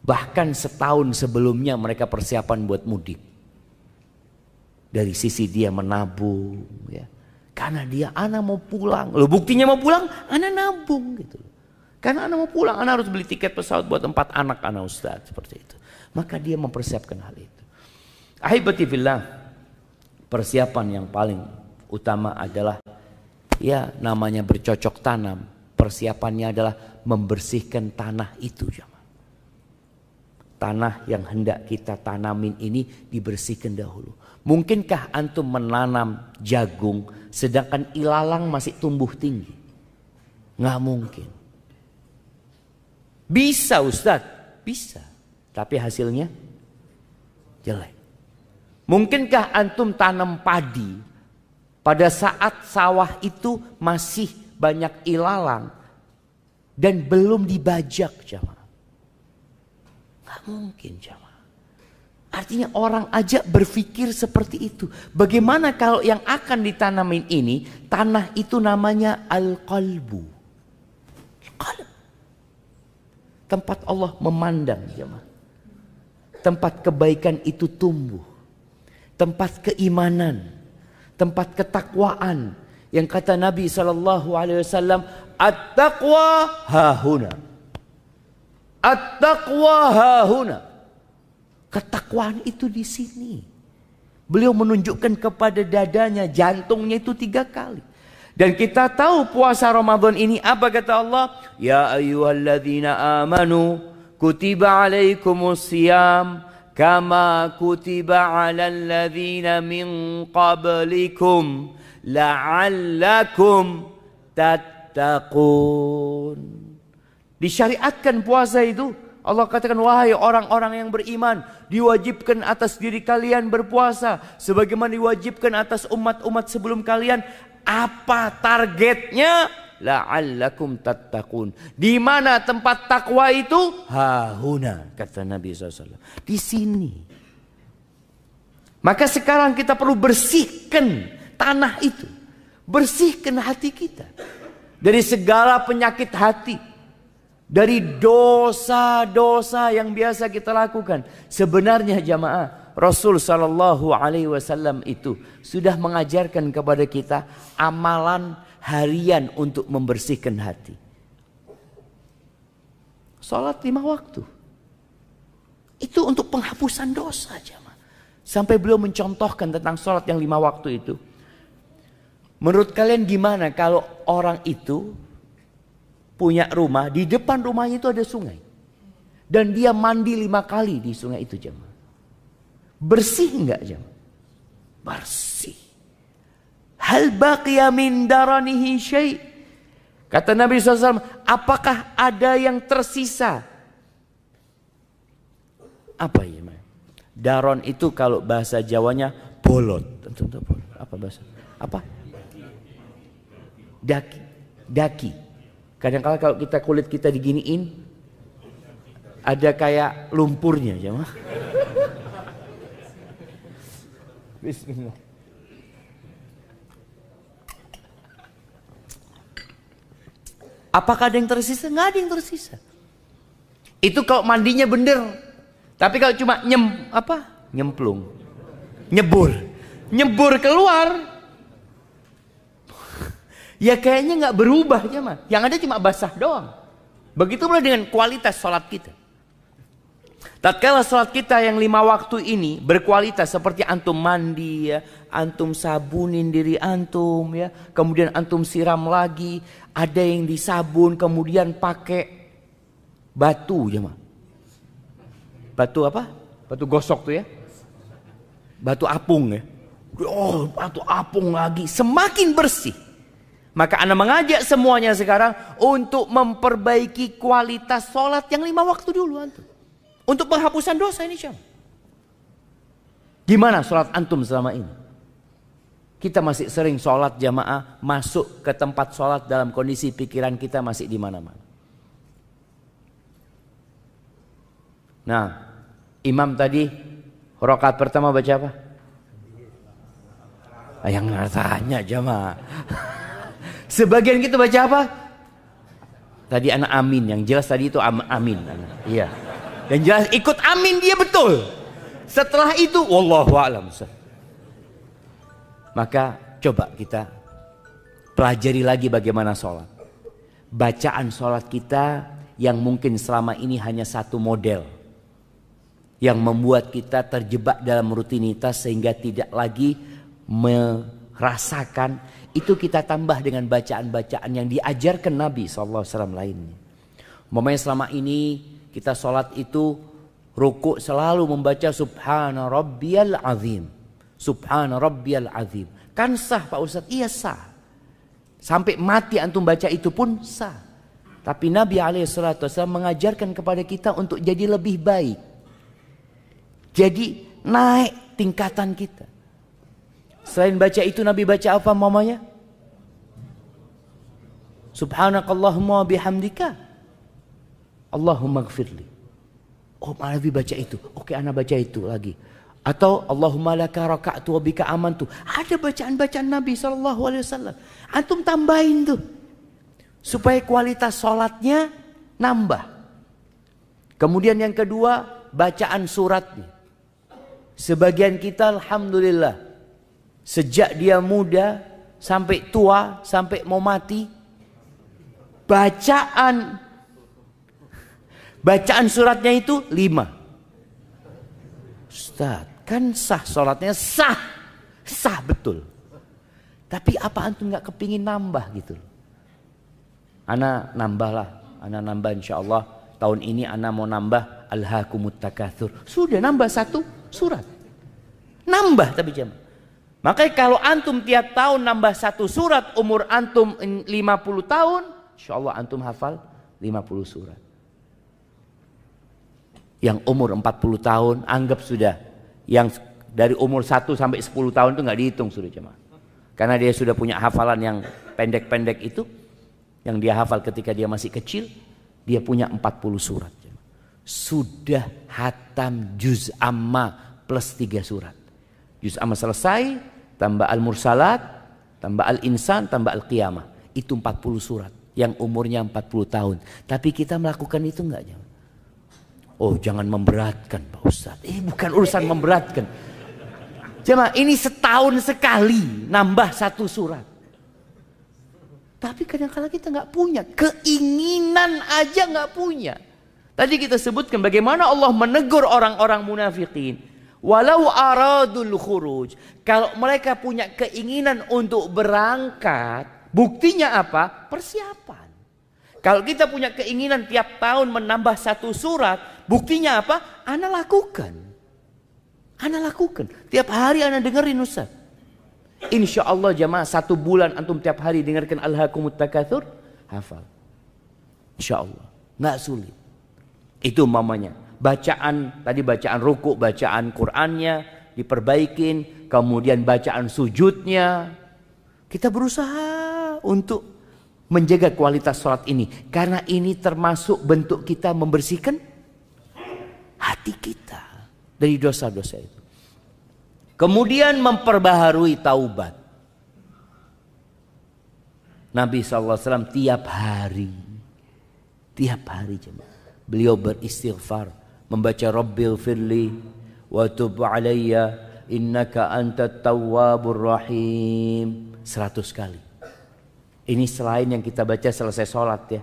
Bahkan setahun sebelumnya mereka persiapan buat mudik. Dari sisi dia menabung, ya, karena dia anak mau pulang. Loh buktinya mau pulang, anak nabung gitu. Karena anak mau pulang, anak harus beli tiket pesawat buat 4 anak anak Ustaz seperti itu. Maka dia mempersiapkan hal itu. Ahibati fillah, persiapan yang paling utama adalah ya namanya bercocok tanam. Persiapannya adalah membersihkan tanah itu jemaah. Tanah yang hendak kita tanamin ini dibersihkan dahulu. Mungkinkah antum menanam jagung sedangkan ilalang masih tumbuh tinggi? Nggak mungkin. Bisa Ustaz, bisa. Tapi hasilnya jelek. Mungkinkah antum tanam padi pada saat sawah itu masih banyak ilalang dan belum dibajak jamaah? Nggak mungkin jamaah. Artinya orang aja berpikir seperti itu. Bagaimana kalau yang akan ditanamin ini tanah itu namanya al-qalbu. Qalb. Tempat Allah memandang jamaah. Tempat kebaikan itu tumbuh. Tempat keimanan. Tempat ketakwaan yang kata Nabi SAW, at-taqwa hahuna, at-taqwa hahuna. Ketakwaan itu di sini. Beliau menunjukkan kepada dadanya, jantungnya itu 3 kali. Dan kita tahu puasa Ramadan ini apa kata Allah? Ya ayyuhalladzina amanu kutiba alaikumus siyam kama kutiba 'alal ladzina min qablikum la'allakum tattaqun. Disyariatkan puasa itu. Allah katakan, wahai orang-orang yang beriman, diwajibkan atas diri kalian berpuasa sebagaimana diwajibkan atas umat-umat sebelum kalian. Apa targetnya? La'allakum tattaqun. Di mana tempat takwa itu? Hahuna, kata Nabi SAW. Di sini. Maka sekarang kita perlu bersihkan tanah itu. Bersihkan hati kita dari segala penyakit hati, dari dosa-dosa yang biasa kita lakukan. Sebenarnya jamaah, Rasul Shallallahu Alaihi Wasallam itu sudah mengajarkan kepada kita amalan harian untuk membersihkan hati. Salat 5 waktu. Itu untuk penghapusan dosa jamaah. Sampai beliau mencontohkan tentang salat yang 5 waktu itu. Menurut kalian gimana kalau orang itu punya rumah, di depan rumahnya itu ada sungai. Dan dia mandi 5 kali di sungai itu jamaah. Bersih enggak jamaah? Bersih. Hal baqiya min daranihi syai'. Kata Nabi SAW, apakah ada yang tersisa? Apa ya? Daron itu kalau bahasa Jawanya bolot. Apa bahasa? Apa? Daki. Daki. Kadang-kala kalau kita kulit kita diginiin, ada kayak lumpurnya, jemaah. Bismillah. Apakah ada yang tersisa? Nggak ada yang tersisa. Itu kalau mandinya bener. Tapi kalau cuma nyemplung, nyebur keluar, ya kayaknya nggak berubah jemaah. Yang ada cuma basah doang. Begitu pula dengan kualitas sholat kita. Tatkala sholat kita yang 5 waktu ini berkualitas, seperti antum mandi ya, antum sabunin diri antum ya, kemudian antum siram lagi, ada yang disabun kemudian pakai batu jemaah. Batu apa? Batu gosok tuh ya. Batu apung ya. Oh, batu apung lagi. Semakin bersih. Maka Anda mengajak semuanya sekarang untuk memperbaiki kualitas sholat yang 5 waktu dulu antum. Untuk penghapusan dosa ini syam. Gimana sholat antum selama ini? Kita masih sering sholat jamaah, masuk ke tempat sholat dalam kondisi pikiran kita masih di mana-mana. Nah, imam tadi rakaat pertama baca apa? Yang tanya jamaah. Sebagian kita baca apa? Tadi anak amin, yang jelas tadi itu amin. Iya. Dan jelas ikut amin dia betul. Setelah itu wallahu a'lam. Maka coba kita pelajari lagi bagaimana sholat. Bacaan sholat kita yang mungkin selama ini hanya satu model, yang membuat kita terjebak dalam rutinitas sehingga tidak lagi merasakan, itu kita tambah dengan bacaan-bacaan yang diajarkan Nabi SAW lainnya. Umpamanya selama ini kita sholat itu ruku selalu membaca Subhana Rabbiyal Azim, Subhana Rabbiyal Azim. Kan sah Pak Ustadz? Iya sah. Sampai mati antum baca itu pun sah. Tapi Nabi SAW mengajarkan kepada kita untuk jadi lebih baik. Jadi naik tingkatan kita. Selain baca itu Nabi baca apa mamanya? Subhanakallahumma bihamdika Allahumma gfirli. Oh Nabi baca itu. Oke anak baca itu lagi. Atau Allahumma laka raka'tu wa bika amantu. Ada bacaan-bacaan Nabi SAW. Antum tambahin tuh. Supaya kualitas sholatnya nambah. Kemudian yang kedua, bacaan suratnya. Sebagian kita alhamdulillah, sejak dia muda sampai tua, sampai mau mati, bacaan suratnya itu 5. Ustaz, kan sah sholatnya, sah betul. Tapi apa antum nggak kepingin nambah gitu? Ana nambah insya Allah. Tahun ini ana mau nambah Alhaakumut Takatsur. Sudah nambah 1 surat. Nambah tapi jam. Makanya kalau antum tiap tahun nambah 1 surat, umur antum 50 tahun, insya Allah antum hafal 50 surat. Yang umur 40 tahun anggap sudah, yang dari umur 1 sampai 10 tahun itu nggak dihitung sudah jemaah. Karena dia sudah punya hafalan yang pendek-pendek itu, yang dia hafal ketika dia masih kecil, dia punya 40 surat. Sudah hatam juz amma plus 3 surat. Juz amma selesai, tambah Al-Mursalat, tambah Al-Insan, tambah Al-Qiyamah. Itu 40 surat yang umurnya 40 tahun. Tapi kita melakukan itu enggak? Oh, jangan memberatkan Pak Ustadz. Bukan urusan memberatkan. Jemaah, ini setahun sekali nambah 1 surat. Tapi kadang-kadang kita nggak punya. Keinginan aja nggak punya. Tadi kita sebutkan bagaimana Allah menegur orang-orang munafikin. Walau aradul khuruj. Kalau mereka punya keinginan untuk berangkat, buktinya apa? Persiapan. Kalau kita punya keinginan tiap tahun menambah 1 surat, buktinya apa? Ana lakukan. Ana lakukan. Tiap hari ana dengerin Ustaz. Insya Allah jamaah 1 bulan antum tiap hari dengarkan Alhaakumut Takatsur, hafal. Insya Allah. Nggak sulit. Itu mamanya. Bacaan, tadi bacaan ruku, bacaan Qur'annya diperbaikin. Kemudian bacaan sujudnya. Kita berusaha untuk menjaga kualitas sholat ini. Karena ini termasuk bentuk kita membersihkan hati kita dari dosa-dosa itu. Kemudian memperbaharui taubat. Nabi SAW tiap hari jemaah, beliau beristighfar, membaca Rabbil firli wa tub alayya innaka antat tawwabur rahim 100 kali. Ini selain yang kita baca selesai sholat ya.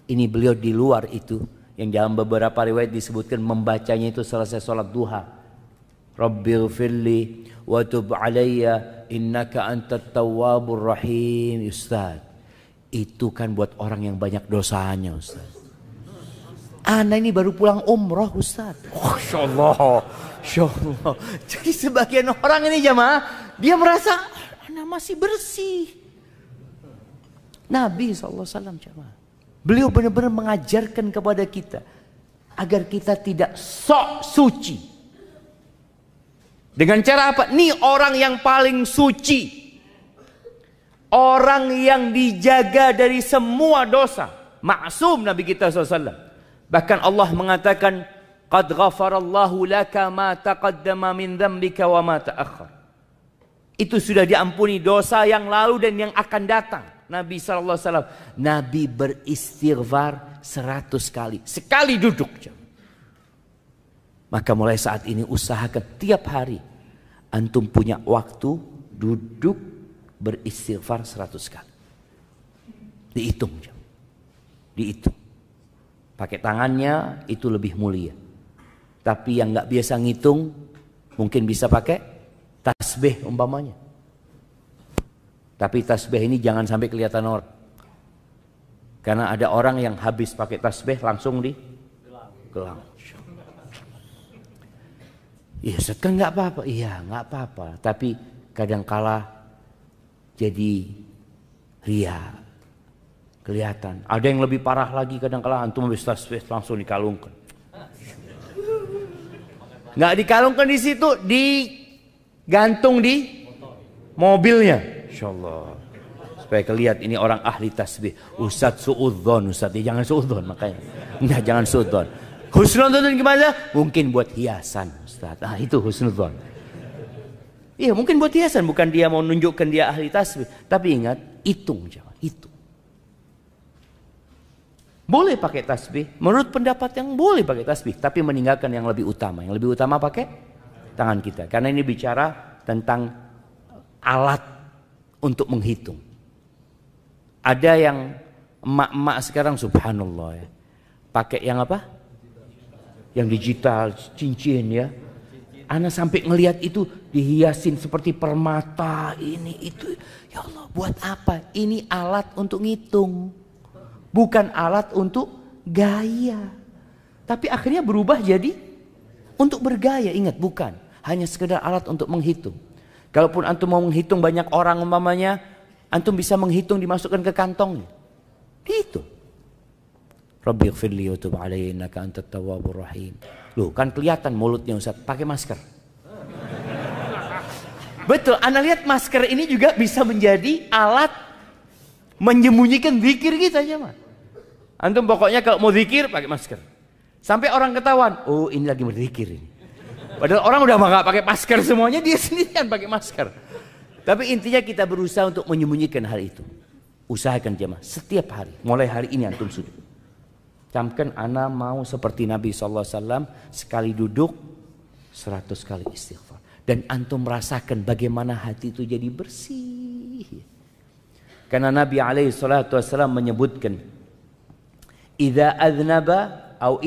Ini beliau di luar itu. Yang dalam beberapa riwayat disebutkan membacanya itu selesai sholat duha. Rabbil firli wa tub alayya innaka antat tawwabur rahim. Ustaz, itu kan buat orang yang banyak dosanya Ustaz. Ana ini baru pulang umroh Ustaz. Oh, Insya Allah. Jadi sebagian orang ini jamaah, dia merasa ana masih bersih. Nabi SAW jamaah, beliau benar-benar mengajarkan kepada kita agar kita tidak sok suci. Dengan cara apa? Nih orang yang paling suci. Orang yang dijaga dari semua dosa. Maksum Nabi kita SAW. Bahkan Allah mengatakan, Qad ghafarallahu laka ma taqaddama min dzambika wa ma ta'akhkhar. Itu sudah diampuni dosa yang lalu dan yang akan datang. Nabi SAW. Nabi beristighfar 100 kali. Sekali duduk. Maka mulai saat ini usahakan tiap hari antum punya waktu duduk beristighfar 100 kali. Dihitung. Dihitung. Pakai tangannya itu lebih mulia. Tapi yang nggak biasa ngitung mungkin bisa pakai tasbih umpamanya. Tapi tasbih ini jangan sampai kelihatan orang. Karena ada orang yang habis pakai tasbih langsung di gelang. Iya, kan nggak apa-apa. Iya, nggak apa-apa. Tapi kadangkala jadi ria, kelihatan. Ada yang lebih parah lagi, kadangkala antum habis tasbih langsung dikalungkan. Nggak dikalungkan di situ, digantung di mobilnya. Insya Allah. Supaya kelihatan ini orang ahli tasbih. Ustadz suudzon, Ustadz ya, jangan suudzon makanya. Enggak, jangan suudzon. Husnudzon gimana? Mungkin buat hiasan Ustadz. Itu husnudzon. Iya, mungkin buat hiasan, bukan dia mau nunjukkan dia ahli tasbih. Tapi ingat, hitung jangan, hitung. Boleh pakai tasbih, menurut pendapat yang boleh pakai tasbih, tapi meninggalkan yang lebih utama. Yang lebih utama pakai tangan kita. Karena ini bicara tentang alat untuk menghitung. Ada yang emak-emak sekarang subhanallah ya, pakai yang apa? Yang digital, cincin ya. Ana sampai ngelihat itu dihiasin seperti permata ini itu. Ya Allah, buat apa? Ini alat untuk ngitung. Bukan alat untuk gaya. Tapi akhirnya berubah jadi untuk bergaya. Ingat, bukan hanya sekedar alat untuk menghitung. Kalaupun antum mau menghitung banyak orang umpamanya, antum bisa menghitung dimasukkan ke kantongnya. Dihitung. Rabbighfirli wa tub alayya innaka antat tawwabur rahim. Loh, kan kelihatan mulutnya Ustaz, pakai masker. Betul, Anda lihat masker ini juga bisa menjadi alat menyembunyikan zikir kita aja mah. Antum pokoknya kalau mau zikir pakai masker. Sampai orang ketahuan, oh ini lagi berzikir ini. Padahal orang udah nggak pakai masker semuanya, dia sendirian pakai masker. Tapi intinya kita berusaha untuk menyembunyikan hal itu. Usahakan jemaah setiap hari. Mulai hari ini antum sudah. Camkan ana mau seperti Nabi SAW sekali duduk 100 kali istighfar. Dan antum merasakan bagaimana hati itu jadi bersih. Karena Nabi SAW menyebutkan, idza adznaba atau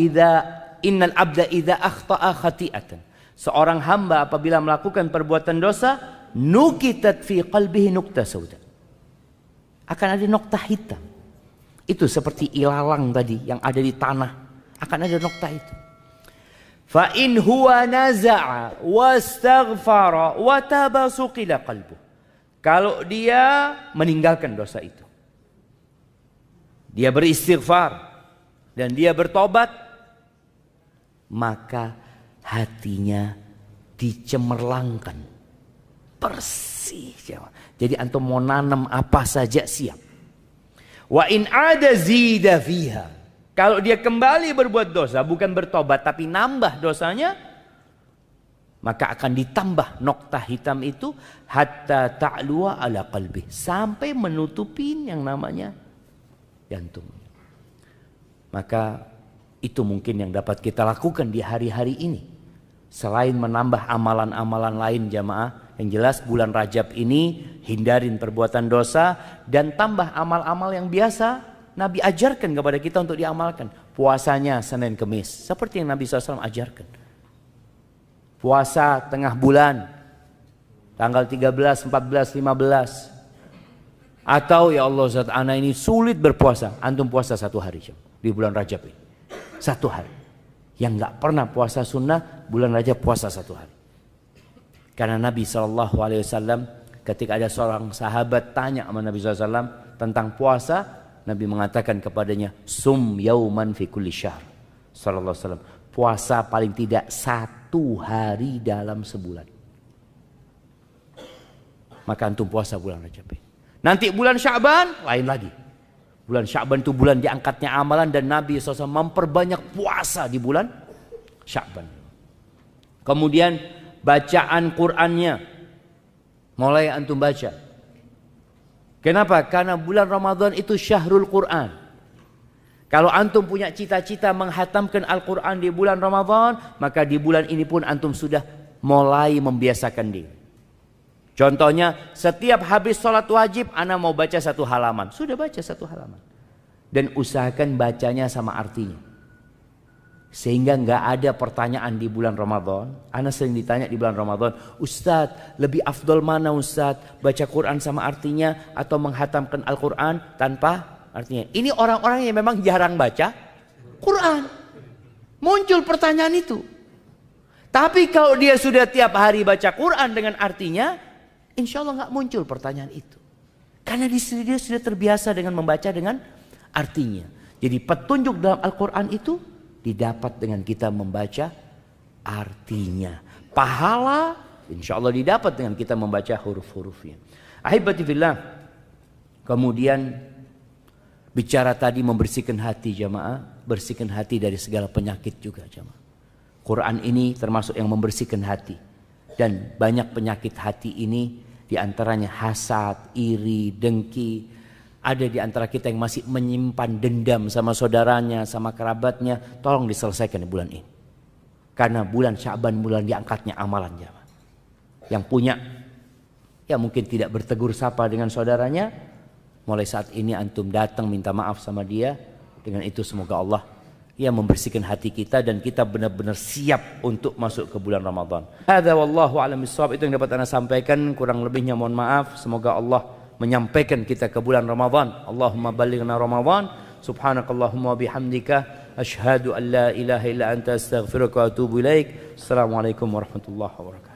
innal abda idza akhta'a khati'atan. Seorang hamba apabila melakukan perbuatan dosa, nukitat fi qalbihi nuqta sauda. Akan ada nokta hitam. Itu seperti ilalang tadi yang ada di tanah. Akan ada nokta itu. Fa in huwa naza'a wastaghfara wa taba suqila qalbuh. Kalau dia meninggalkan dosa itu, dia beristighfar dan dia bertobat, maka hatinya dicemerlangkan, bersih. Jadi antum mau nanam apa saja siap. Wa in ada zida fiha. Kalau dia kembali berbuat dosa, bukan bertobat tapi nambah dosanya, maka akan ditambah nokta hitam itu hatta ta'luwa ala qalbi, sampai menutupin yang namanya jantung. Maka itu mungkin yang dapat kita lakukan di hari-hari ini. Selain menambah amalan-amalan lain jamaah, yang jelas bulan Rajab ini hindarin perbuatan dosa dan tambah amal-amal yang biasa Nabi ajarkan kepada kita untuk diamalkan. Puasanya Senin Kemis seperti yang Nabi SAW ajarkan. Puasa tengah bulan tanggal 13, 14, 15. Atau ya Allah Zat ana ini sulit berpuasa, antum puasa 1 hari di bulan Rajab ini. 1 hari. Yang nggak pernah puasa sunnah, bulan Rajab puasa 1 hari. Karena Nabi SAW ketika ada seorang sahabat tanya sama Nabi SAW tentang puasa, Nabi mengatakan kepadanya, sum yauman fi kulli syahr. SAW, puasa paling tidak 1 hari dalam sebulan. Maka antum puasa bulan Rajab. Nanti bulan Sya'ban lain lagi. Bulan Sya'ban itu bulan diangkatnya amalan dan Nabi SAW memperbanyak puasa di bulan Sya'ban. Kemudian bacaan Qur'annya mulai antum baca. Kenapa? Karena bulan Ramadan itu syahrul Qur'an. Kalau antum punya cita-cita menghatamkan Al-Quran di bulan Ramadan, maka di bulan ini pun antum sudah mulai membiasakan diri. Contohnya, setiap habis sholat wajib, ana mau baca 1 halaman. Sudah baca 1 halaman. Dan usahakan bacanya sama artinya. Sehingga nggak ada pertanyaan di bulan Ramadan. Ana sering ditanya di bulan Ramadan, Ustadz, lebih afdol mana Ustadz? Baca Quran sama artinya atau menghatamkan Al-Quran tanpa artinya? Ini orang-orang yang memang jarang baca Quran. Muncul pertanyaan itu. Tapi kalau dia sudah tiap hari baca Quran dengan artinya, insya Allah nggak muncul pertanyaan itu. Karena dia sudah terbiasa dengan membaca dengan artinya. Jadi petunjuk dalam Al-Quran itu didapat dengan kita membaca artinya. Pahala insya Allah didapat dengan kita membaca huruf-hurufnya. Ahibati fillah. Kemudian bicara tadi membersihkan hati jamaah. Bersihkan hati dari segala penyakit juga jamaah. Quran ini termasuk yang membersihkan hati. Dan banyak penyakit hati ini diantaranya hasad, iri, dengki. Ada di antara kita yang masih menyimpan dendam sama saudaranya, sama kerabatnya. Tolong diselesaikan di bulan ini. Karena bulan Sya'ban bulan diangkatnya amalan jamaah. Yang punya, ya mungkin tidak bertegur sapa dengan saudaranya. Mulai saat ini antum datang minta maaf sama dia. Dengan itu semoga Allah ia membersihkan hati kita dan kita benar-benar siap untuk masuk ke bulan Ramadan. Hadza wallahu a'lam bissawab. Itu yang dapat Anda sampaikan, kurang lebihnya mohon maaf. Semoga Allah menyampaikan kita ke bulan Ramadan. Allahumma ballighna Ramadan. Subhanakallahumma bihamdika asyhadu an la ilaha illa anta astaghfiruka wa atubu ilaik. Assalamualaikum warahmatullahi wabarakatuh.